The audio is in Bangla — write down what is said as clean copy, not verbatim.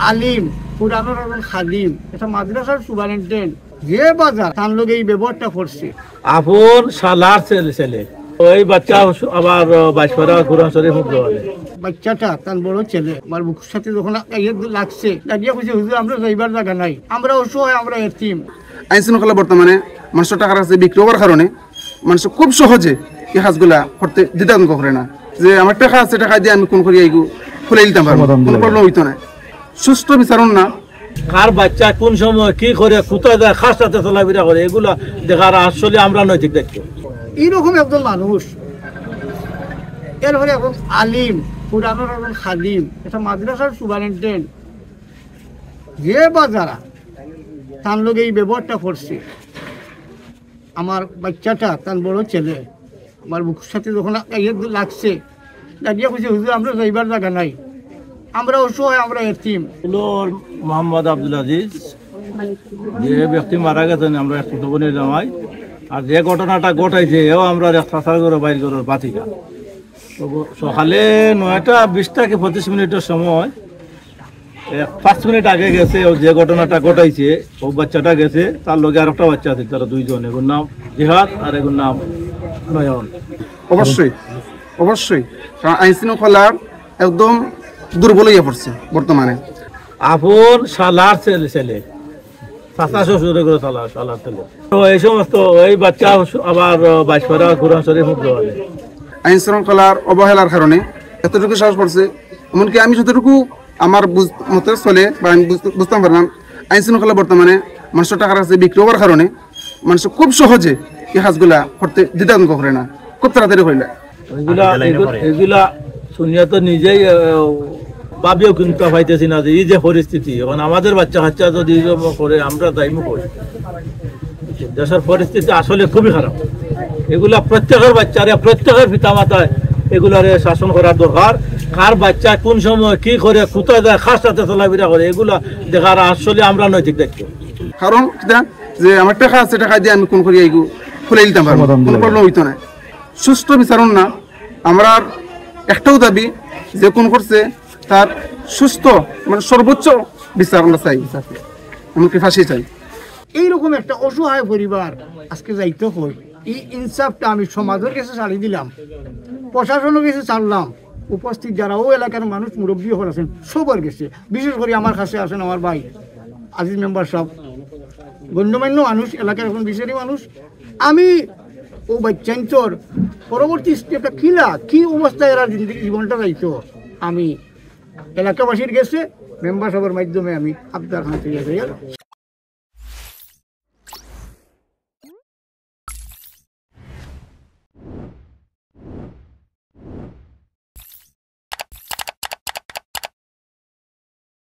আলিম পুরানোর একজন খাদিম এটা মাদ্রাসার সুপারিনটেন্ডেন্ট যে বাজার তার লোক এই ব্যবহারটা করছে আপন সালার ছেলে ওই বাচ্চা আবার বাইশপাড়া কোরআন শরীফ মুখে বাচ্চাটা তার বড় ছেলে আমার বুকের সাথে যখন লাগছে লাগিয়ে খুঁজে হুজুর আমরা যাইবার জায়গা নাই আমরা অসহায় আমরা এতিম। আইন শৃঙ্খলা বর্তমানে মানুষের টাকার কাছে বিক্রি হওয়ার কারণে মানুষ খুব সহজে এই কাজগুলা করতে দ্বিধাদ্বন্দ্ব করে না যে আমার টাকা আছে টাকা দিয়ে আমি কোন করি এইগু খুলে দিতাম পারবো কোনো প্রবলেম হইতো না সুস্থ বিচারণ না কার বাচ্চা কোন সময় কি করে কোথায় যায় খাস সাথে চলাফেরা করে এগুলা দেখার আসলে আমরা নৈতিক দায়িত্ব। এইরকম একজন মানুষ এরপরে এখন আলিম পুরানোর একজন খাদিম এটা মাদ্রাসার সুপারিনটেন্ডেন্ট যে বা যারা তার লোক এই ব্যবহারটা করছে আমার বাচ্চাটা তার বড় ছেলে আমার বুকের সাথে যখন লাগছে লাগিয়ে খুঁজে হুজুর আমরা যাইবার জায়গা নাই আমরা অসহায় আমরা এতিম। মোহাম্মদ আব্দুল আজিজ যে ব্যক্তি মারা গেছেন আমরা এক ছোট বোনের জামাই আর যে ঘটনাটা ঘটাইছে এও আমরা চাষার করে বাইর করার বাতিকা সকালে 9টা 20 থেকে 25 মিনিটের সময় 5 মিনিট আগে গেছে ও যে ঘটনাটা ঘটাইছে ও বাচ্চাটা গেছে তার লগে আর একটা বাচ্চা আছে তারা দুইজন এগুর নাম জিহাদ আর এগুর নাম নয়ন। অবশ্যই অবশ্যই কারণ আইন শৃঙ্খলার একদম দুর্বল হয়ে পড়ছে বর্তমানে। আপন সালার ছেলে চাচা শ্বশুরে করে সালার ছেলে তো এই সমস্ত ওই বাচ্চা আবার বাইশপাড়া কোরআন শরীফ মুখে আইন শৃঙ্খলার অবহেলার কারণে এতটুকু সাহস পড়ছে এমনকি আমি যতটুকু আমার মতে চলে বা আমি বুঝতে পারলাম আইন শৃঙ্খলা বর্তমানে মানুষের টাকার কাছে বিক্রি হওয়ার কারণে মানুষ খুব সহজে এই কাজগুলা করতে দ্বিধাদ্বন্দ্ব করে না খুব তাড়াতাড়ি হইলে এগুলা শুনিয়া তো নিজেই ভাবিও কিন্তু পাইতেছি না যে এই যে পরিস্থিতি এখন আমাদের বাচ্চা কাচ্চা যদি করে আমরা দায়ী করি দেশের পরিস্থিতি আসলে খুবই খারাপ। এগুলা প্রত্যেকের বাচ্চারা প্রত্যেকের পিতা মাতায় এগুলারে শাসন করার দরকার কার বাচ্চা কোন সময় কি করে কোথায় যায় খাস সাথে চলাফেরা করে এগুলা দেখার আসলে আমরা নৈতিক দায়িত্ব। কারণ যে আমার টাকা আছে টাকা দিয়ে আমি কোন করি এইগু খুলে দিতাম পারবো কোনো প্রবলেম হইতো না সুস্থ বিচারণ না আমরা একটাও দাবি যে কোন করছে তার সুস্থ মানে সর্বোচ্চ বিচার আমরা চাই এমনকি ফাঁসি চাই। এইরকম একটা অসহায় পরিবার আজকে যাইতে হয় এই ইনসাফটা আমি সমাজের কাছে ছাড়ি দিলাম প্রশাসনের কাছে ছাড়লাম উপস্থিত যারা ও এলাকার মানুষ মুরব্বী হল আছেন সবার গেছে বিশেষ করে আমার কাছে আসেন আমার ভাই আজিজ মেম্বার সব গণ্যমান্য মানুষ এলাকার এখন বিশেষী মানুষ আমি ও বাচ্চান্তর পরবর্তী স্টেপটা কি অবস্থায় এরা জীবনটা যাইতো আমি এলাকাবাসীর গেছে মেম্বার সবার মাধ্যমে আমি আপনার হাতে